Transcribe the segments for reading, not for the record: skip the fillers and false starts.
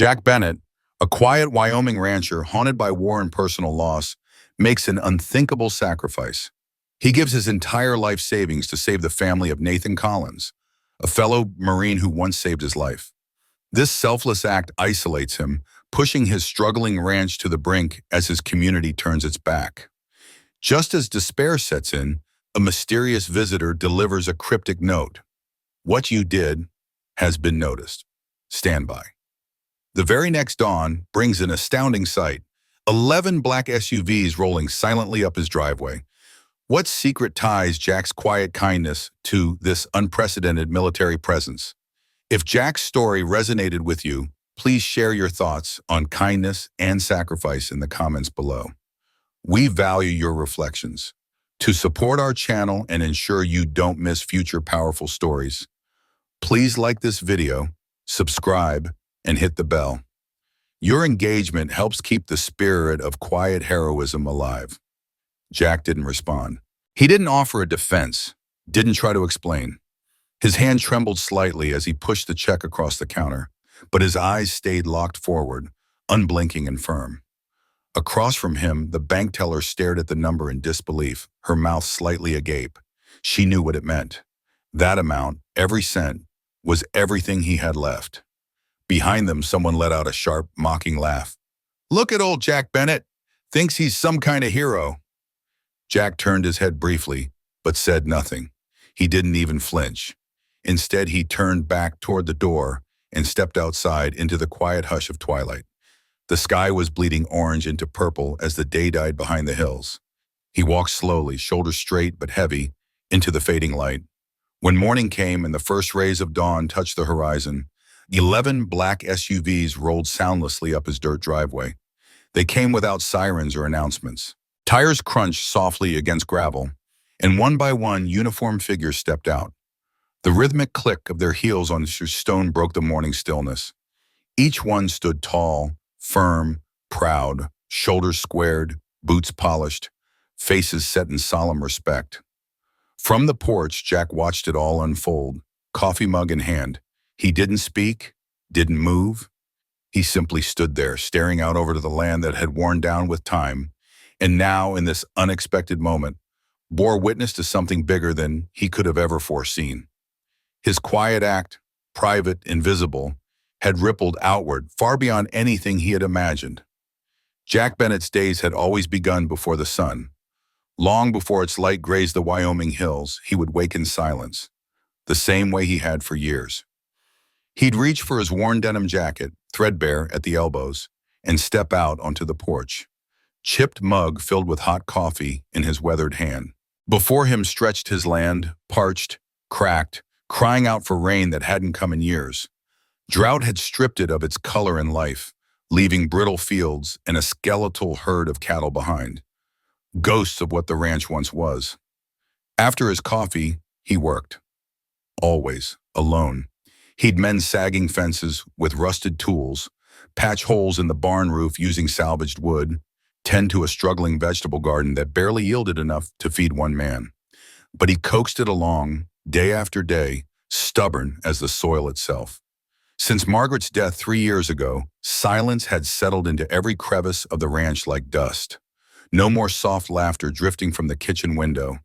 Jack Bennett, a quiet Wyoming rancher haunted by war and personal loss, makes an unthinkable sacrifice. He gives his entire life savings to save the family of Nathan Collins, a fellow Marine who once saved his life. This selfless act isolates him, pushing his struggling ranch to the brink as his community turns its back. Just as despair sets in, a mysterious visitor delivers a cryptic note. "What you did has been noticed. Stand by." The very next dawn brings an astounding sight: 11 black SUVs rolling silently up his driveway. What secret ties Jack's quiet kindness to this unprecedented military presence? If Jack's story resonated with you, please share your thoughts on kindness and sacrifice in the comments below. We value your reflections. To support our channel and ensure you don't miss future powerful stories, please like this video, subscribe, and hit the bell. Your engagement helps keep the spirit of quiet heroism alive. Jack didn't respond. He didn't offer a defense, didn't try to explain. His hand trembled slightly as he pushed the check across the counter, but his eyes stayed locked forward, unblinking and firm. Across from him, the bank teller stared at the number in disbelief, her mouth slightly agape. She knew what it meant. That amount, every cent, was everything he had left. Behind them, someone let out a sharp, mocking laugh. "Look at old Jack Bennett. Thinks he's some kind of hero." Jack turned his head briefly, but said nothing. He didn't even flinch. Instead, he turned back toward the door and stepped outside into the quiet hush of twilight. The sky was bleeding orange into purple as the day died behind the hills. He walked slowly, shoulders straight but heavy, into the fading light. When morning came and the first rays of dawn touched the horizon, 11 black SUVs rolled soundlessly up his dirt driveway. They came without sirens or announcements. Tires crunched softly against gravel, and one by one, uniformed figures stepped out. The rhythmic click of their heels on stone broke the morning stillness. Each one stood tall, firm, proud, shoulders squared, boots polished, faces set in solemn respect. From the porch, Jack watched it all unfold, coffee mug in hand. He didn't speak, didn't move. He simply stood there, staring out over to the land that had worn down with time, and now, in this unexpected moment, bore witness to something bigger than he could have ever foreseen. His quiet act, private, invisible, had rippled outward, far beyond anything he had imagined. Jack Bennett's days had always begun before the sun. Long before its light grazed the Wyoming hills, he would wake in silence, the same way he had for years. He'd reach for his worn denim jacket, threadbare at the elbows, and step out onto the porch, chipped mug filled with hot coffee in his weathered hand. Before him stretched his land, parched, cracked, crying out for rain that hadn't come in years. Drought had stripped it of its color and life, leaving brittle fields and a skeletal herd of cattle behind, ghosts of what the ranch once was. After his coffee, he worked. Always, alone. He'd mend sagging fences with rusted tools, patch holes in the barn roof using salvaged wood, tend to a struggling vegetable garden that barely yielded enough to feed one man. But he coaxed it along, day after day, stubborn as the soil itself. Since Margaret's death 3 years ago, silence had settled into every crevice of the ranch like dust. No more soft laughter drifting from the kitchen window.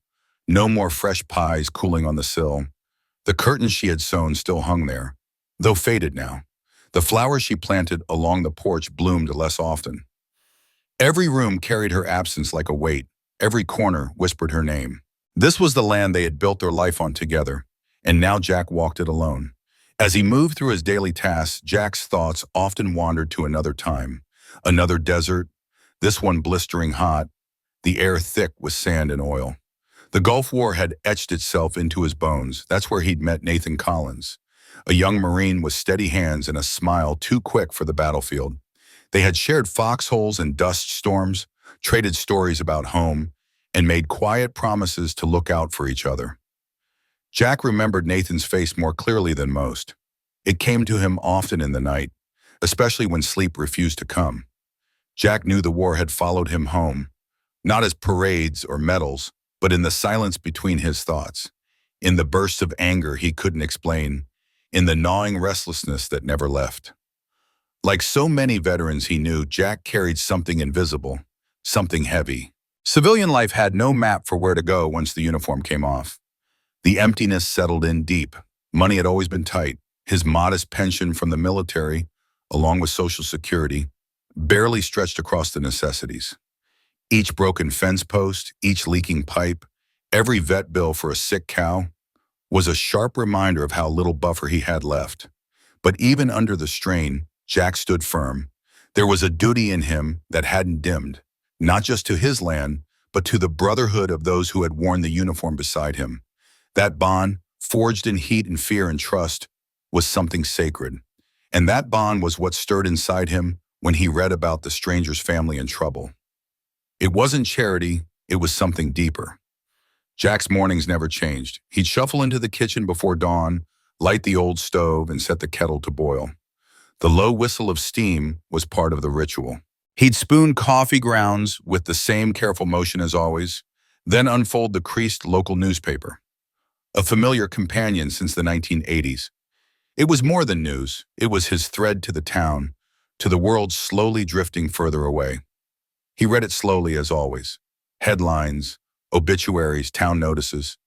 No more fresh pies cooling on the sill. The curtains she had sewn still hung there, though faded now. The flowers she planted along the porch bloomed less often. Every room carried her absence like a weight. Every corner whispered her name. This was the land they had built their life on together, and now Jack walked it alone. As he moved through his daily tasks, Jack's thoughts often wandered to another time, another desert, this one blistering hot, the air thick with sand and oil. The Gulf War had etched itself into his bones. That's where he'd met Nathan Collins, a young Marine with steady hands and a smile too quick for the battlefield. They had shared foxholes and dust storms, traded stories about home, and made quiet promises to look out for each other. Jack remembered Nathan's face more clearly than most. It came to him often in the night, especially when sleep refused to come. Jack knew the war had followed him home, not as parades or medals, but in the silence between his thoughts, in the bursts of anger he couldn't explain, in the gnawing restlessness that never left. Like so many veterans he knew, Jack carried something invisible, something heavy. Civilian life had no map for where to go once the uniform came off. The emptiness settled in deep. Money had always been tight. His modest pension from the military, along with Social Security, barely stretched across the necessities. Each broken fence post, each leaking pipe, every vet bill for a sick cow was a sharp reminder of how little buffer he had left. But even under the strain, Jack stood firm. There was a duty in him that hadn't dimmed, not just to his land, but to the brotherhood of those who had worn the uniform beside him. That bond, forged in heat and fear and trust, was something sacred. And that bond was what stirred inside him when he read about the stranger's family in trouble. It wasn't charity, it was something deeper. Jack's mornings never changed. He'd shuffle into the kitchen before dawn, light the old stove, and set the kettle to boil. The low whistle of steam was part of the ritual. He'd spoon coffee grounds with the same careful motion as always, then unfold the creased local newspaper. A familiar companion since the 1980s. It was more than news. It was his thread to the town, to the world slowly drifting further away. He read it slowly as always. Headlines, obituaries, town notices.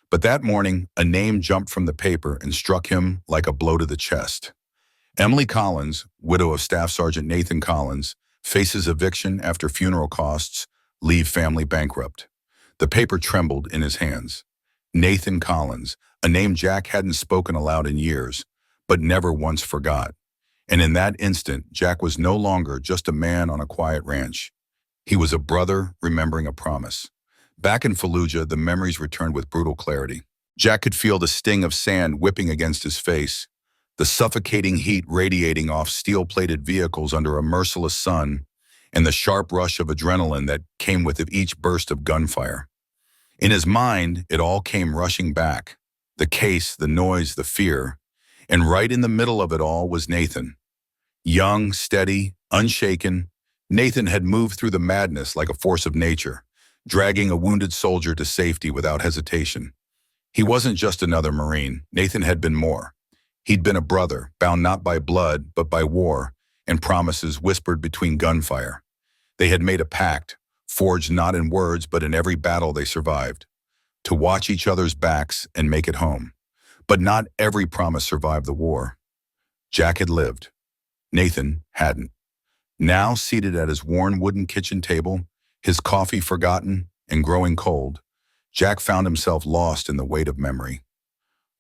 But that morning, a name jumped from the paper and struck him like a blow to the chest. Emily Collins, widow of Staff Sergeant Nathan Collins, faces eviction after funeral costs leave family bankrupt. The paper trembled in his hands. Nathan Collins, a name Jack hadn't spoken aloud in years, but never once forgot. And in that instant, Jack was no longer just a man on a quiet ranch. He was a brother remembering a promise. Back in Fallujah, the memories returned with brutal clarity. Jack could feel the sting of sand whipping against his face, the suffocating heat radiating off steel-plated vehicles under a merciless sun, and the sharp rush of adrenaline that came with each burst of gunfire. In his mind, it all came rushing back. The case, the noise, the fear. And right in the middle of it all was Nathan. Young, steady, unshaken, Nathan had moved through the madness like a force of nature, dragging a wounded soldier to safety without hesitation. He wasn't just another Marine. Nathan had been more. He'd been a brother, bound not by blood, but by war, and promises whispered between gunfire. They had made a pact, forged not in words, but in every battle they survived, to watch each other's backs and make it home. But not every promise survived the war. Jack had lived. Nathan hadn't. Now, seated at his worn wooden kitchen table, his coffee forgotten and growing cold, Jack found himself lost in the weight of memory.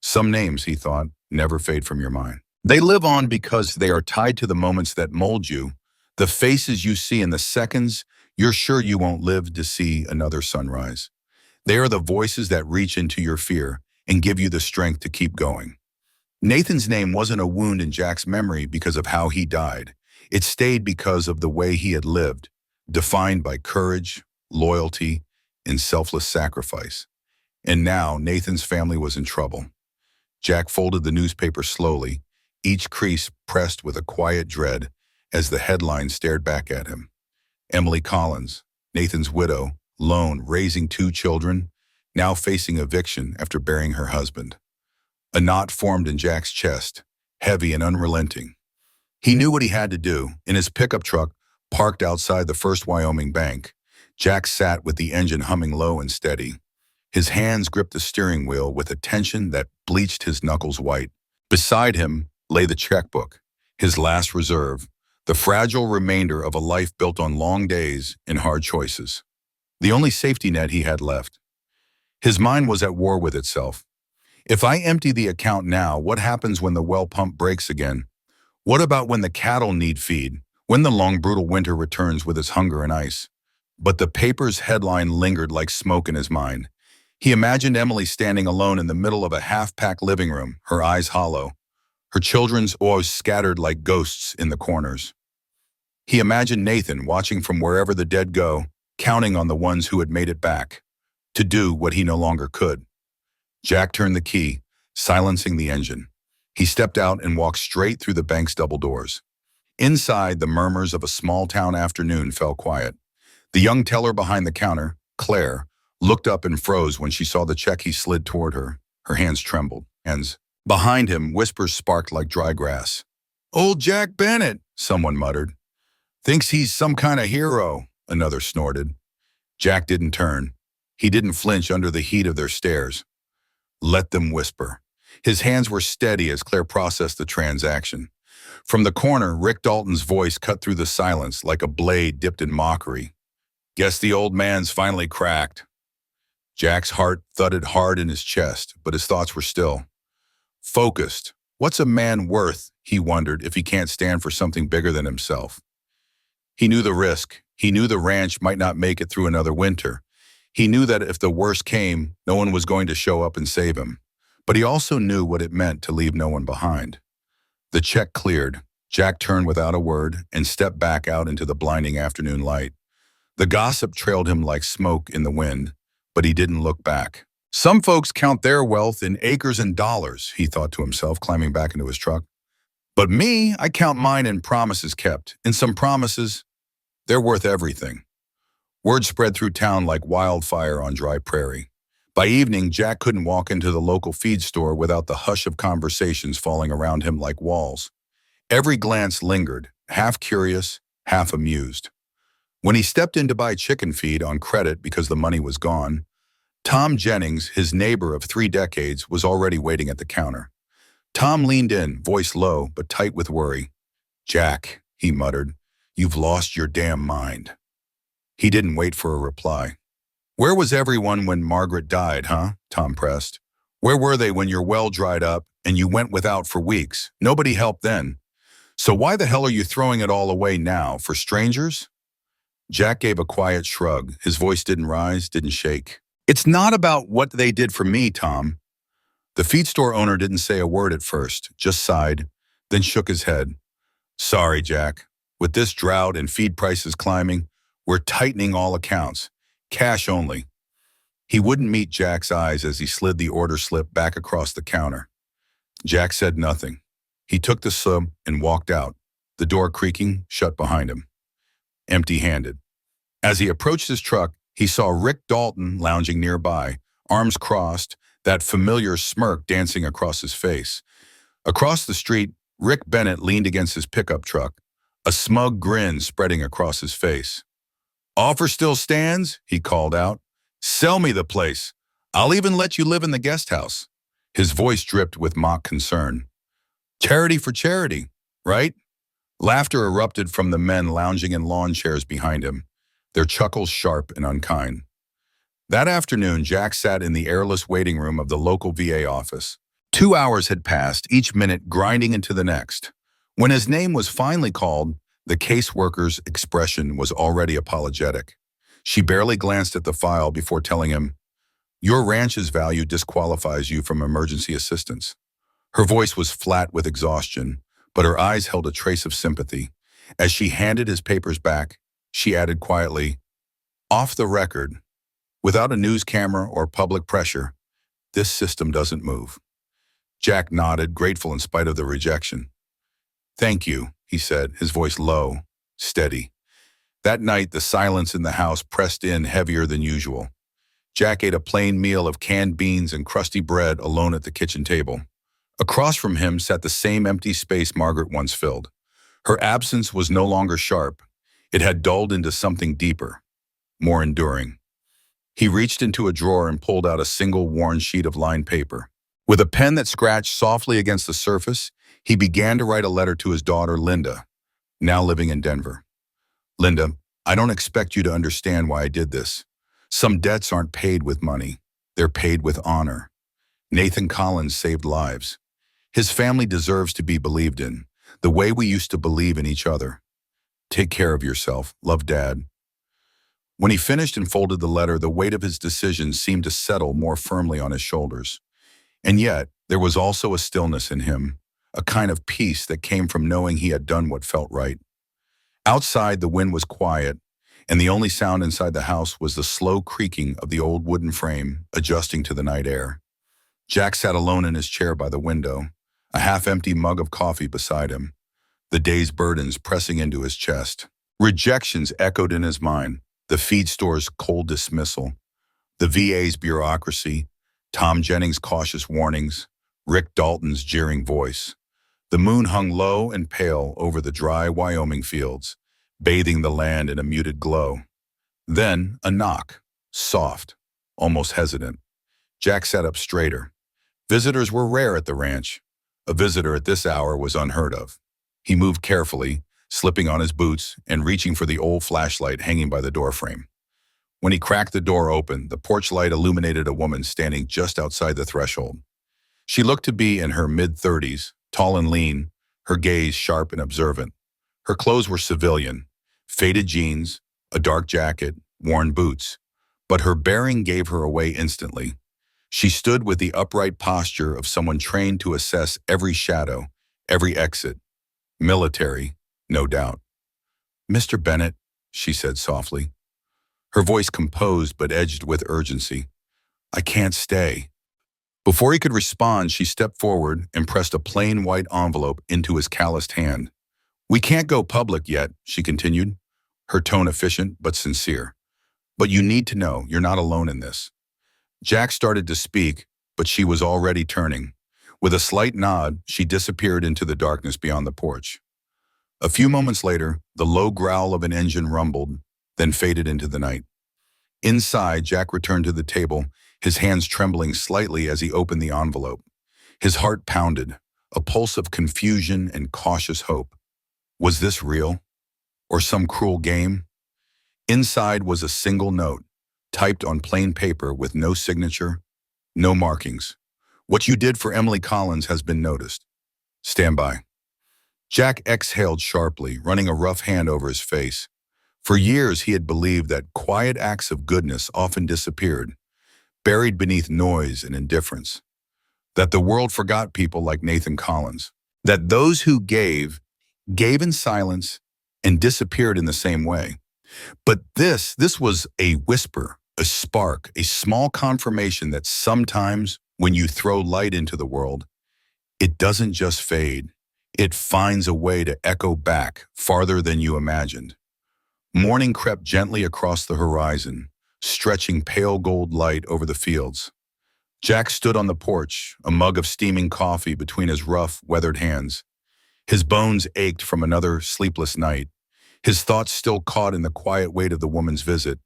Some names, he thought, never fade from your mind. They live on because they are tied to the moments that mold you, the faces you see in the seconds you're sure you won't live to see another sunrise. They are the voices that reach into your fear and give you the strength to keep going. Nathan's name wasn't a wound in Jack's memory because of how he died. It stayed because of the way he had lived, defined by courage, loyalty, and selfless sacrifice. And now Nathan's family was in trouble. Jack folded the newspaper slowly, each crease pressed with a quiet dread as the headline stared back at him. Emily Collins, Nathan's widow, lone, raising 2 children, now facing eviction after burying her husband. A knot formed in Jack's chest, heavy and unrelenting. He knew what he had to do. In his pickup truck, parked outside the First Wyoming Bank, Jack sat with the engine humming low and steady. His hands gripped the steering wheel with a tension that bleached his knuckles white. Beside him lay the checkbook, his last reserve, the fragile remainder of a life built on long days and hard choices. The only safety net he had left. His mind was at war with itself. If I empty the account now, what happens when the well pump breaks again? What about when the cattle need feed? When the long, brutal winter returns with its hunger and ice? But the paper's headline lingered like smoke in his mind. He imagined Emily standing alone in the middle of a half-packed living room, her eyes hollow, her children's oars scattered like ghosts in the corners. He imagined Nathan watching from wherever the dead go, counting on the ones who had made it back, to do what he no longer could. Jack turned the key, silencing the engine. He stepped out and walked straight through the bank's double doors. Inside, the murmurs of a small-town afternoon fell quiet. The young teller behind the counter, Claire, looked up and froze when she saw the check he slid toward her. Her hands trembled. Behind him, whispers sparked like dry grass. Old Jack Bennett, someone muttered. Thinks he's some kind of hero, another snorted. Jack didn't turn. He didn't flinch under the heat of their stares. Let them whisper. His hands were steady as Claire processed the transaction. From the corner, Rick Dalton's voice cut through the silence like a blade dipped in mockery. Guess the old man's finally cracked. Jack's heart thudded hard in his chest, but his thoughts were still. Focused. What's a man worth, he wondered, if he can't stand for something bigger than himself? He knew the risk. He knew the ranch might not make it through another winter. He knew that if the worst came, no one was going to show up and save him. But he also knew what it meant to leave no one behind. The check cleared. Jack turned without a word and stepped back out into the blinding afternoon light. The gossip trailed him like smoke in the wind, but he didn't look back. Some folks count their wealth in acres and dollars, he thought to himself, climbing back into his truck. But me, I count mine in promises kept. And some promises, they're worth everything. Word spread through town like wildfire on dry prairie. By evening, Jack couldn't walk into the local feed store without the hush of conversations falling around him like walls. Every glance lingered, half curious, half amused. When he stepped in to buy chicken feed on credit because the money was gone, Tom Jennings, his neighbor of 3 decades, was already waiting at the counter. Tom leaned in, voice low but tight with worry. "Jack," he muttered, "you've lost your damn mind." He didn't wait for a reply. "Where was everyone when Margaret died, huh?" Tom pressed. "Where were they when your well dried up and you went without for weeks? Nobody helped then. So why the hell are you throwing it all away now, for strangers?" Jack gave a quiet shrug. His voice didn't rise, didn't shake. "It's not about what they did for me, Tom." The feed store owner didn't say a word at first, just sighed, then shook his head. "Sorry, Jack. With this drought and feed prices climbing, we're tightening all accounts. Cash only." He wouldn't meet Jack's eyes as he slid the order slip back across the counter. Jack said nothing. He took the slip and walked out, the door creaking shut behind him. Empty-handed. As he approached his truck, he saw Rick Dalton lounging nearby, arms crossed, that familiar smirk dancing across his face. Across the street, Rick Bennett leaned against his pickup truck, a smug grin spreading across his face. "Offer still stands?" he called out. "Sell me the place. I'll even let you live in the guest house." His voice dripped with mock concern. "Charity for charity, right?" Laughter erupted from the men lounging in lawn chairs behind him, their chuckles sharp and unkind. That afternoon, Jack sat in the airless waiting room of the local VA office. 2 hours had passed, each minute grinding into the next. When his name was finally called, the caseworker's expression was already apologetic. She barely glanced at the file before telling him, "Your ranch's value disqualifies you from emergency assistance." Her voice was flat with exhaustion, but her eyes held a trace of sympathy. As she handed his papers back, she added quietly, "Off the record, without a news camera or public pressure, this system doesn't move." Jack nodded, grateful in spite of the rejection. "Thank you," he said, his voice low, steady. That night, the silence in the house pressed in heavier than usual. Jack ate a plain meal of canned beans and crusty bread alone at the kitchen table. Across from him sat the same empty space Margaret once filled. Her absence was no longer sharp. It had dulled into something deeper, more enduring. He reached into a drawer and pulled out a single worn sheet of lined paper. With a pen that scratched softly against the surface, he began to write a letter to his daughter, Linda, now living in Denver. "Linda, I don't expect you to understand why I did this. Some debts aren't paid with money. They're paid with honor. Nathan Collins saved lives. His family deserves to be believed in, the way we used to believe in each other. Take care of yourself. Love, Dad." When he finished and folded the letter, the weight of his decision seemed to settle more firmly on his shoulders. And yet, there was also a stillness in him, a kind of peace that came from knowing he had done what felt right. Outside, the wind was quiet, and the only sound inside the house was the slow creaking of the old wooden frame adjusting to the night air. Jack sat alone in his chair by the window, a half-empty mug of coffee beside him, the day's burdens pressing into his chest. Rejections echoed in his mind, the feed store's cold dismissal, the VA's bureaucracy, Tom Jennings' cautious warnings, Rick Dalton's jeering voice. The moon hung low and pale over the dry Wyoming fields, bathing the land in a muted glow. Then a knock, soft, almost hesitant. Jack sat up straighter. Visitors were rare at the ranch. A visitor at this hour was unheard of. He moved carefully, slipping on his boots and reaching for the old flashlight hanging by the doorframe. When he cracked the door open, the porch light illuminated a woman standing just outside the threshold. She looked to be in her mid-30s, tall and lean, her gaze sharp and observant. Her clothes were civilian, faded jeans, a dark jacket, worn boots. But her bearing gave her away instantly. She stood with the upright posture of someone trained to assess every shadow, every exit. Military, no doubt. "Mr. Bennett," she said softly, her voice composed but edged with urgency. "I can't stay." Before he could respond, she stepped forward and pressed a plain white envelope into his calloused hand. "We can't go public yet," she continued, her tone efficient but sincere. "But you need to know you're not alone in this." Jack started to speak, but she was already turning. With a slight nod, she disappeared into the darkness beyond the porch. A few moments later, the low growl of an engine rumbled, then faded into the night. Inside, Jack returned to the table, his hands trembling slightly as he opened the envelope. His heart pounded, a pulse of confusion and cautious hope. Was this real? Or some cruel game? Inside was a single note, typed on plain paper with no signature, no markings. "What you did for Emily Collins has been noticed. Stand by." Jack exhaled sharply, running a rough hand over his face. For years he had believed that quiet acts of goodness often disappeared, buried beneath noise and indifference. That the world forgot people like Nathan Collins. That those who gave in silence and disappeared in the same way. But this was a whisper, a spark, a small confirmation that sometimes when you throw light into the world, it doesn't just fade. It finds a way to echo back farther than you imagined. Morning crept gently across the horizon, stretching pale gold light over the fields. Jack stood on the porch, a mug of steaming coffee between his rough, weathered hands. His bones ached from another sleepless night, his thoughts still caught in the quiet weight of the woman's visit.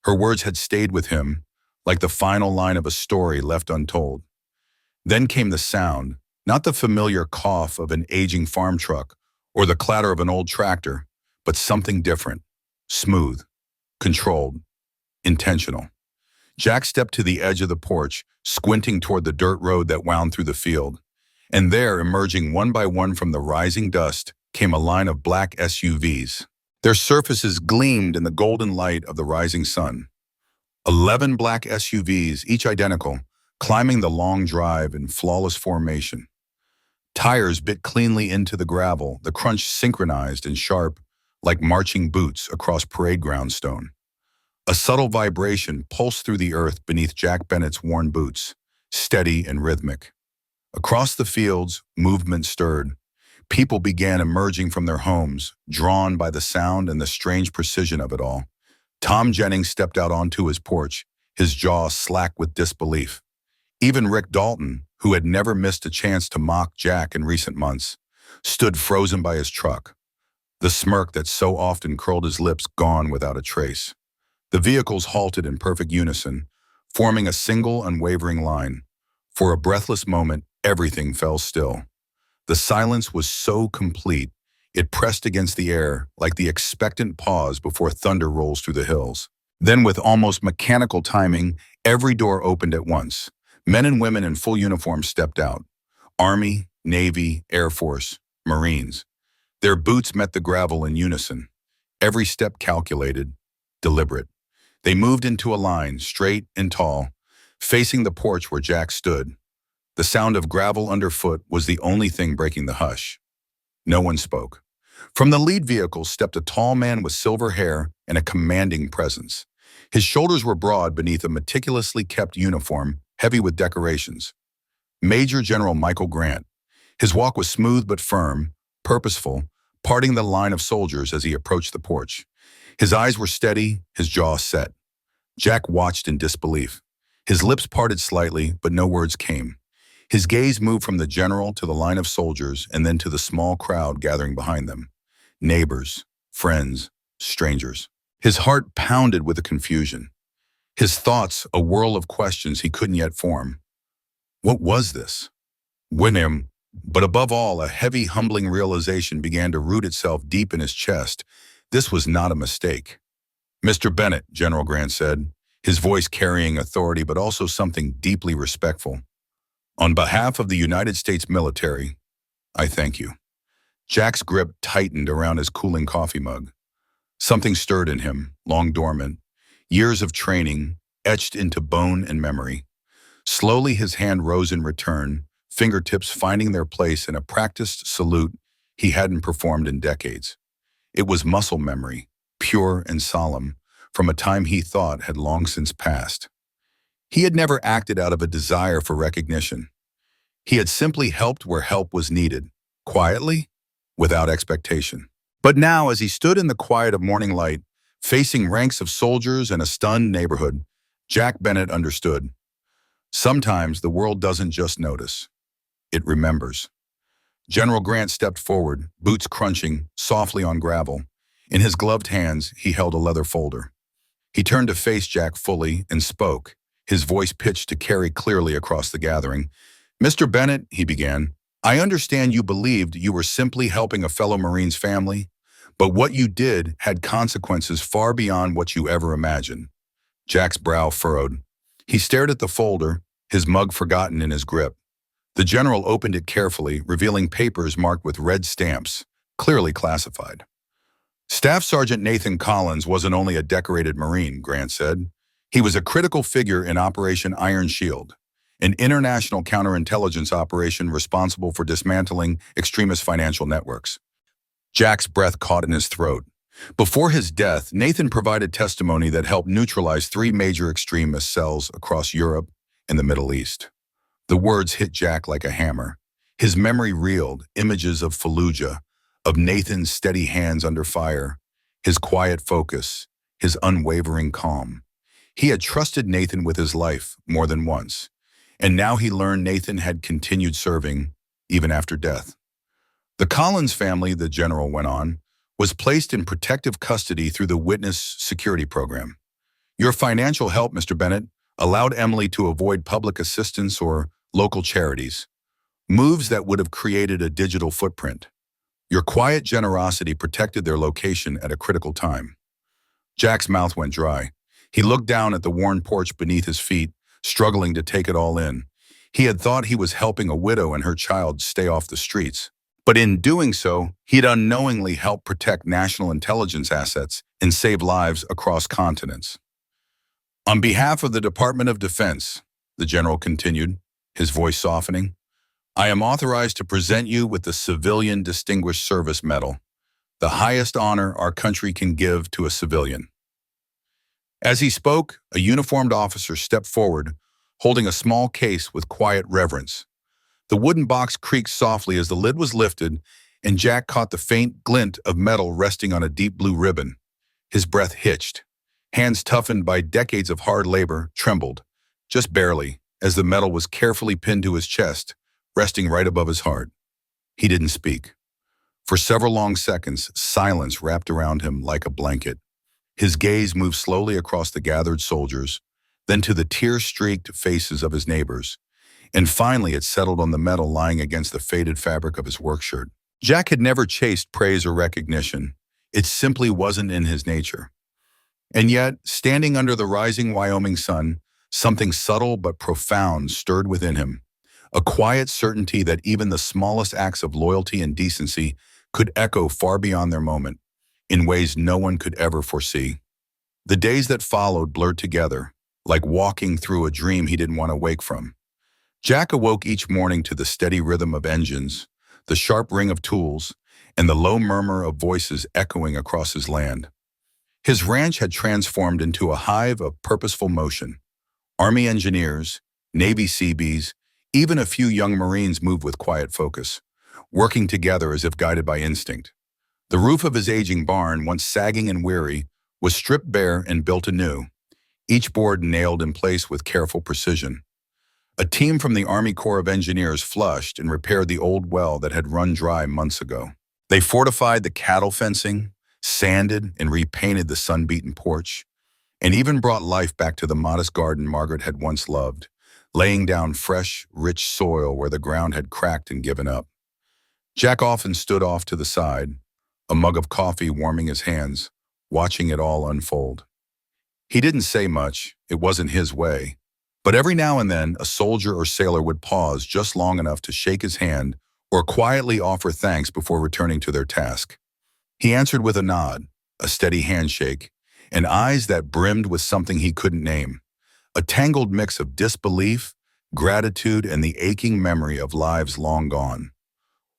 Her words had stayed with him, like the final line of a story left untold. Then came the sound, not the familiar cough of an aging farm truck or the clatter of an old tractor, but something different, smooth, controlled, intentional. Jack stepped to the edge of the porch, squinting toward the dirt road that wound through the field. And there, emerging one by one from the rising dust, came a line of black SUVs. Their surfaces gleamed in the golden light of the rising sun. 11 black SUVs, each identical, climbing the long drive in flawless formation. Tires bit cleanly into the gravel, the crunch synchronized and sharp, like marching boots across parade ground stone. A subtle vibration pulsed through the earth beneath Jack Bennett's worn boots, steady and rhythmic. Across the fields, movement stirred. People began emerging from their homes, drawn by the sound and the strange precision of it all. Tom Jennings stepped out onto his porch, his jaw slack with disbelief. Even Rick Dalton, who had never missed a chance to mock Jack in recent months, stood frozen by his truck, the smirk that so often curled his lips gone without a trace. The vehicles halted in perfect unison, forming a single unwavering line. For a breathless moment, everything fell still. The silence was so complete, it pressed against the air like the expectant pause before thunder rolls through the hills. Then, with almost mechanical timing, every door opened at once. Men and women in full uniform stepped out. Army, Navy, Air Force, Marines. Their boots met the gravel in unison. Every step calculated, deliberate. They moved into a line, straight and tall, facing the porch where Jack stood. The sound of gravel underfoot was the only thing breaking the hush. No one spoke. From the lead vehicle stepped a tall man with silver hair and a commanding presence. His shoulders were broad beneath a meticulously kept uniform, heavy with decorations. Major General Michael Grant. His walk was smooth but firm, purposeful, parting the line of soldiers as he approached the porch. His eyes were steady, his jaw set. Jack watched in disbelief. His lips parted slightly, but no words came. His gaze moved from the general to the line of soldiers and then to the small crowd gathering behind them. Neighbors, friends, strangers. His heart pounded with the confusion. His thoughts a whirl of questions he couldn't yet form. What was this? Wyoming, but above all, a heavy, humbling realization began to root itself deep in his chest. This was not a mistake. "Mr. Bennett," General Grant said, his voice carrying authority but also something deeply respectful. "On behalf of the United States military, I thank you." Jack's grip tightened around his cooling coffee mug. Something stirred in him, long dormant, years of training etched into bone and memory. Slowly his hand rose in return, fingertips finding their place in a practiced salute he hadn't performed in decades. It was muscle memory, pure and solemn, from a time he thought had long since passed. He had never acted out of a desire for recognition. He had simply helped where help was needed, quietly, without expectation. But now, as he stood in the quiet of morning light, facing ranks of soldiers and a stunned neighborhood, Jack Bennett understood. Sometimes the world doesn't just notice. It remembers. General Grant stepped forward, boots crunching softly on gravel. In his gloved hands, he held a leather folder. He turned to face Jack fully and spoke, his voice pitched to carry clearly across the gathering. "Mr. Bennett," he began, "I understand you believed you were simply helping a fellow Marine's family, but what you did had consequences far beyond what you ever imagined." Jack's brow furrowed. He stared at the folder, his mug forgotten in his grip. The general opened it carefully, revealing papers marked with red stamps, clearly classified. "Staff Sergeant Nathan Collins wasn't only a decorated Marine," Grant said. "He was a critical figure in Operation Iron Shield, an international counterintelligence operation responsible for dismantling extremist financial networks." Jack's breath caught in his throat. Before his death, Nathan provided testimony that helped neutralize 3 major extremist cells across Europe and the Middle East. The words hit Jack like a hammer. His memory reeled, images of Fallujah, of Nathan's steady hands under fire, his quiet focus, his unwavering calm. He had trusted Nathan with his life more than once, and now he learned Nathan had continued serving even after death. The Collins family, the general went on, was placed in protective custody through the Witness Security Program. "Your financial help, Mr. Bennett, allowed Emily to avoid public assistance or local charities, moves that would have created a digital footprint. Your quiet generosity protected their location at a critical time." Jack's mouth went dry. He looked down at the worn porch beneath his feet, struggling to take it all in. He had thought he was helping a widow and her child stay off the streets. But in doing so, he'd unknowingly helped protect national intelligence assets and save lives across continents. "On behalf of the Department of Defense," the general continued, his voice softening, "I am authorized to present you with the Civilian Distinguished Service Medal, the highest honor our country can give to a civilian." As he spoke, a uniformed officer stepped forward, holding a small case with quiet reverence. The wooden box creaked softly as the lid was lifted, and Jack caught the faint glint of metal resting on a deep blue ribbon. His breath hitched. Hands toughened by decades of hard labor trembled, just barely, as the metal was carefully pinned to his chest, resting right above his heart. He didn't speak. For several long seconds, silence wrapped around him like a blanket. His gaze moved slowly across the gathered soldiers, then to the tear-streaked faces of his neighbors, and finally it settled on the metal lying against the faded fabric of his work shirt. Jack had never chased praise or recognition. It simply wasn't in his nature. And yet, standing under the rising Wyoming sun, something subtle but profound stirred within him, a quiet certainty that even the smallest acts of loyalty and decency could echo far beyond their moment, in ways no one could ever foresee. The days that followed blurred together, like walking through a dream he didn't want to wake from. Jack awoke each morning to the steady rhythm of engines, the sharp ring of tools, and the low murmur of voices echoing across his land. His ranch had transformed into a hive of purposeful motion. Army engineers, Navy Seabees, even a few young Marines moved with quiet focus, working together as if guided by instinct. The roof of his aging barn, once sagging and weary, was stripped bare and built anew, each board nailed in place with careful precision. A team from the Army Corps of Engineers flushed and repaired the old well that had run dry months ago. They fortified the cattle fencing, sanded and repainted the sun-beaten porch, and even brought life back to the modest garden Margaret had once loved, laying down fresh, rich soil where the ground had cracked and given up. Jack often stood off to the side, a mug of coffee warming his hands, watching it all unfold. He didn't say much, it wasn't his way, but every now and then a soldier or sailor would pause just long enough to shake his hand or quietly offer thanks before returning to their task. He answered with a nod, a steady handshake, and eyes that brimmed with something he couldn't name, a tangled mix of disbelief, gratitude, and the aching memory of lives long gone.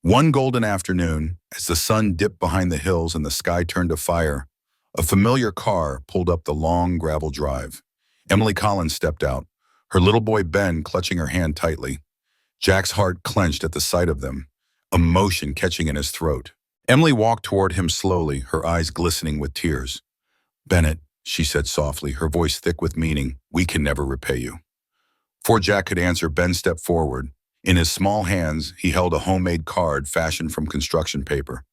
One golden afternoon, as the sun dipped behind the hills and the sky turned to fire, a familiar car pulled up the long gravel drive. Emily Collins stepped out, her little boy Ben clutching her hand tightly. Jack's heart clenched at the sight of them, emotion catching in his throat. Emily walked toward him slowly, her eyes glistening with tears. "Bennett," she said softly, her voice thick with meaning, "we can never repay you." Before Jack could answer, Ben stepped forward. In his small hands, he held a homemade card fashioned from construction paper.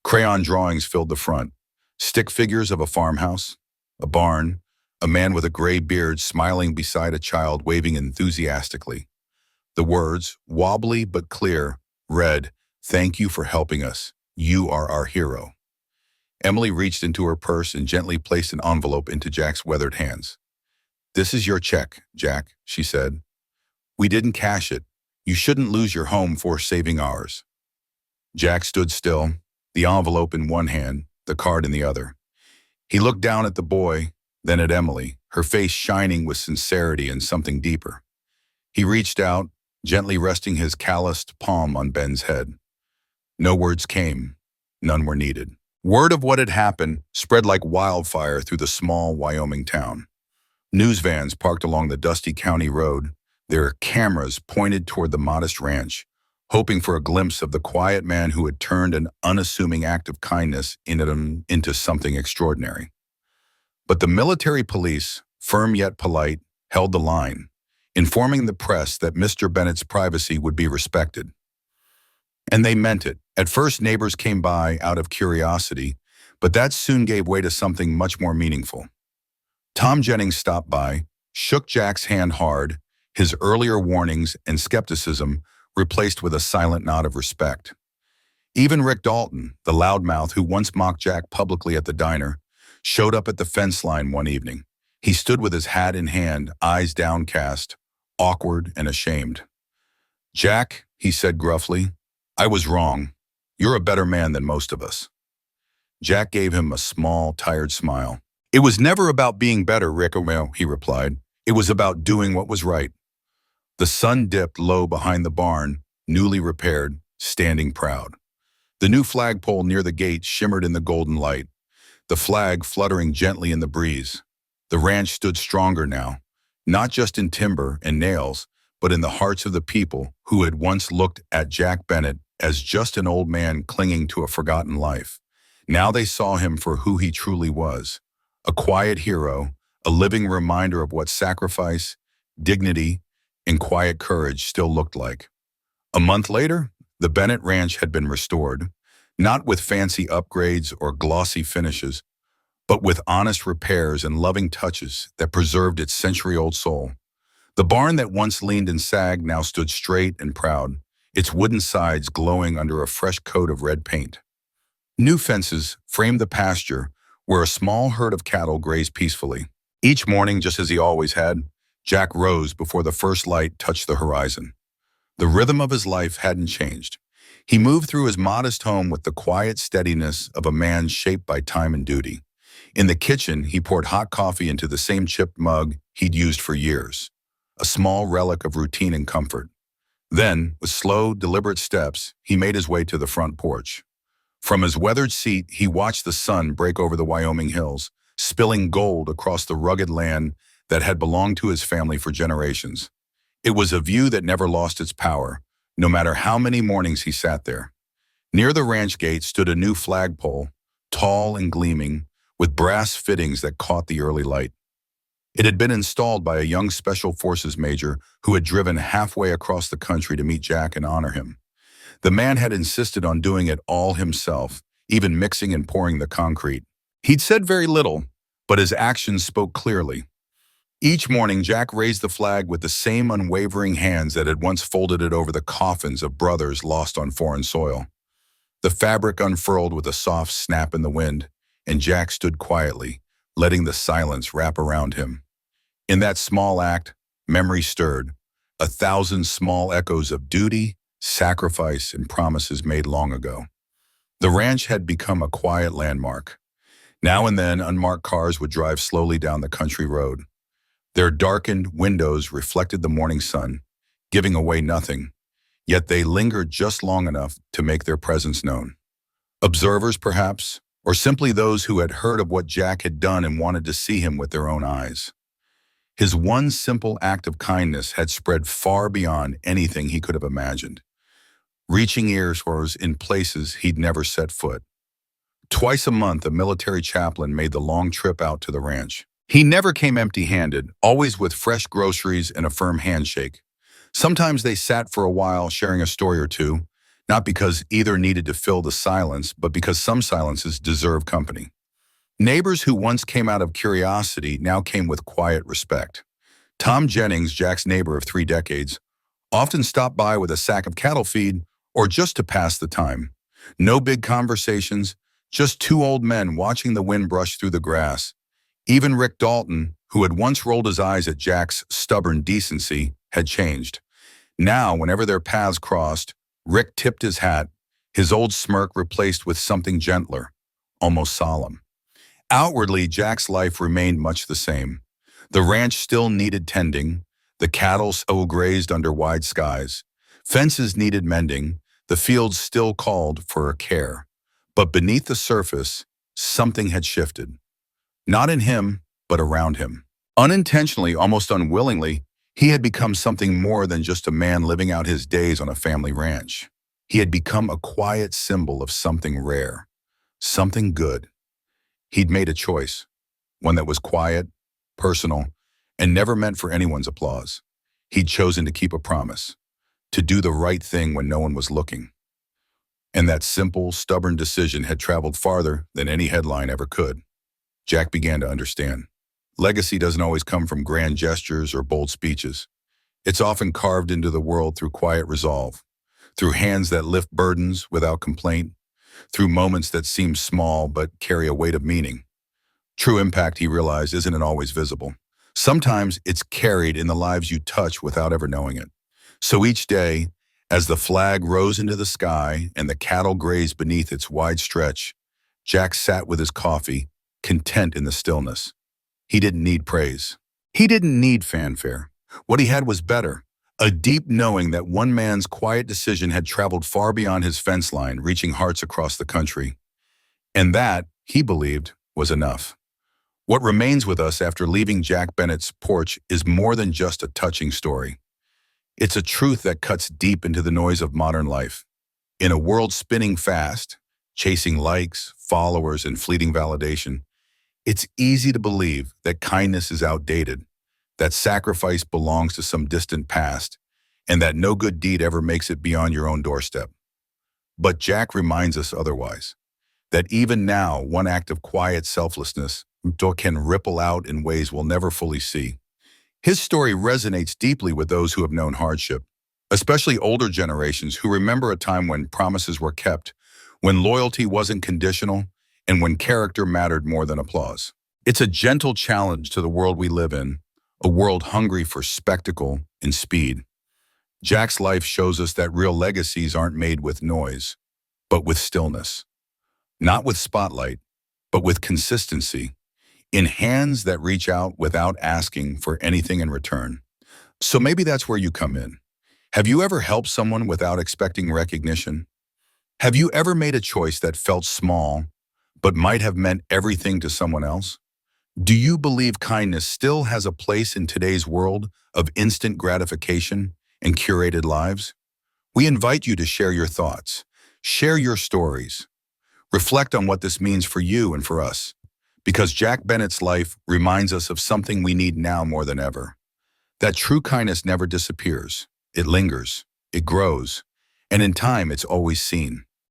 Crayon drawings filled the front. Stick figures of a farmhouse, a barn, a man with a gray beard smiling beside a child waving enthusiastically. The words, wobbly but clear, read, "Thank you for helping us. You are our hero." Emily reached into her purse and gently placed an envelope into Jack's weathered hands. "This is your check, Jack," she said. "We didn't cash it. You shouldn't lose your home for saving ours." Jack stood still, the envelope in one hand, the card in the other. He looked down at the boy, then at Emily, her face shining with sincerity and something deeper. He reached out, gently resting his calloused palm on Ben's head. No words came. None were needed. Word of what had happened spread like wildfire through the small Wyoming town. News vans parked along the dusty county road, their cameras pointed toward the modest ranch, hoping for a glimpse of the quiet man who had turned an unassuming act of kindness into something extraordinary. But the military police, firm yet polite, held the line, informing the press that Mr. Bennett's privacy would be respected. And they meant it. At first, neighbors came by out of curiosity, but that soon gave way to something much more meaningful. Tom Jennings stopped by, shook Jack's hand hard, his earlier warnings and skepticism replaced with a silent nod of respect. Even Rick Dalton, the loudmouth who once mocked Jack publicly at the diner, showed up at the fence line one evening. He stood with his hat in hand, eyes downcast, awkward and ashamed. "Jack," he said gruffly, "I was wrong. You're a better man than most of us." Jack gave him a small, tired smile. "It was never about being better, Rick," he replied. "It was about doing what was right." The sun dipped low behind the barn, newly repaired, standing proud. The new flagpole near the gate shimmered in the golden light, the flag fluttering gently in the breeze. The ranch stood stronger now, not just in timber and nails, but in the hearts of the people who had once looked at Jack Bennett as just an old man clinging to a forgotten life. Now they saw him for who he truly was, a quiet hero, a living reminder of what sacrifice, dignity, and quiet courage still looked like. A month later, the Bennett Ranch had been restored, not with fancy upgrades or glossy finishes, but with honest repairs and loving touches that preserved its century-old soul. The barn that once leaned and sagged now stood straight and proud, its wooden sides glowing under a fresh coat of red paint. New fences framed the pasture where a small herd of cattle grazed peacefully. Each morning, just as he always had, Jack rose before the first light touched the horizon. The rhythm of his life hadn't changed. He moved through his modest home with the quiet steadiness of a man shaped by time and duty. In the kitchen, he poured hot coffee into the same chipped mug he'd used for years, a small relic of routine and comfort. Then, with slow, deliberate steps, he made his way to the front porch. From his weathered seat, he watched the sun break over the Wyoming hills, spilling gold across the rugged land that had belonged to his family for generations. It was a view that never lost its power, no matter how many mornings he sat there. Near the ranch gate stood a new flagpole, tall and gleaming, with brass fittings that caught the early light. It had been installed by a young Special Forces major who had driven halfway across the country to meet Jack and honor him. The man had insisted on doing it all himself, even mixing and pouring the concrete. He'd said very little, but his actions spoke clearly. Each morning, Jack raised the flag with the same unwavering hands that had once folded it over the coffins of brothers lost on foreign soil. The fabric unfurled with a soft snap in the wind, and Jack stood quietly, letting the silence wrap around him. In that small act, memory stirred, 1,000 small echoes of duty, sacrifice, and promises made long ago. The ranch had become a quiet landmark. Now and then, unmarked cars would drive slowly down the country road. Their darkened windows reflected the morning sun, giving away nothing, yet they lingered just long enough to make their presence known. Observers, perhaps, or simply those who had heard of what Jack had done and wanted to see him with their own eyes. His one simple act of kindness had spread far beyond anything he could have imagined, reaching ears in places he'd never set foot. Twice a month, a military chaplain made the long trip out to the ranch. He never came empty-handed, always with fresh groceries and a firm handshake. Sometimes they sat for a while sharing a story or two, not because either needed to fill the silence, but because some silences deserve company. Neighbors who once came out of curiosity now came with quiet respect. Tom Jennings, Jack's neighbor of 3 decades, often stopped by with a sack of cattle feed or just to pass the time. No big conversations, just 2 old men watching the wind brush through the grass. Even Rick Dalton, who had once rolled his eyes at Jack's stubborn decency, had changed. Now, whenever their paths crossed, Rick tipped his hat, his old smirk replaced with something gentler, almost solemn. Outwardly, Jack's life remained much the same. The ranch still needed tending, the cattle still grazed under wide skies. Fences needed mending, the fields still called for care. But beneath the surface, something had shifted. Not in him, but around him. Unintentionally, almost unwillingly, he had become something more than just a man living out his days on a family ranch. He had become a quiet symbol of something rare, something good. He'd made a choice, one that was quiet, personal, and never meant for anyone's applause. He'd chosen to keep a promise, to do the right thing when no one was looking. And that simple, stubborn decision had traveled farther than any headline ever could. Jack began to understand. Legacy doesn't always come from grand gestures or bold speeches. It's often carved into the world through quiet resolve, through hands that lift burdens without complaint, through moments that seem small but carry a weight of meaning. True impact, he realized, isn't always visible. Sometimes it's carried in the lives you touch without ever knowing it. So each day, as the flag rose into the sky and the cattle grazed beneath its wide stretch, Jack sat with his coffee, content in the stillness. He didn't need praise. He didn't need fanfare. What he had was better, a deep knowing that one man's quiet decision had traveled far beyond his fence line, reaching hearts across the country. And that, he believed, was enough. What remains with us after leaving Jack Bennett's porch is more than just a touching story. It's a truth that cuts deep into the noise of modern life. In a world spinning fast, chasing likes, followers, and fleeting validation, it's easy to believe that kindness is outdated, that sacrifice belongs to some distant past, and that no good deed ever makes it beyond your own doorstep. But Jack reminds us otherwise, that even now, one act of quiet selflessness can ripple out in ways we'll never fully see. His story resonates deeply with those who have known hardship, especially older generations who remember a time when promises were kept, when loyalty wasn't conditional, and when character mattered more than applause. It's a gentle challenge to the world we live in, a world hungry for spectacle and speed. Jack's life shows us that real legacies aren't made with noise, but with stillness. Not with spotlight, but with consistency, in hands that reach out without asking for anything in return. So maybe that's where you come in. Have you ever helped someone without expecting recognition? Have you ever made a choice that felt small, but might have meant everything to someone else? Do you believe kindness still has a place in today's world of instant gratification and curated lives? We invite you to share your thoughts, share your stories, reflect on what this means for you and for us. because Jack Bennett's life reminds us of something we need now more than ever. That true kindness never disappears. It lingers, it grows, and in time it's always seen.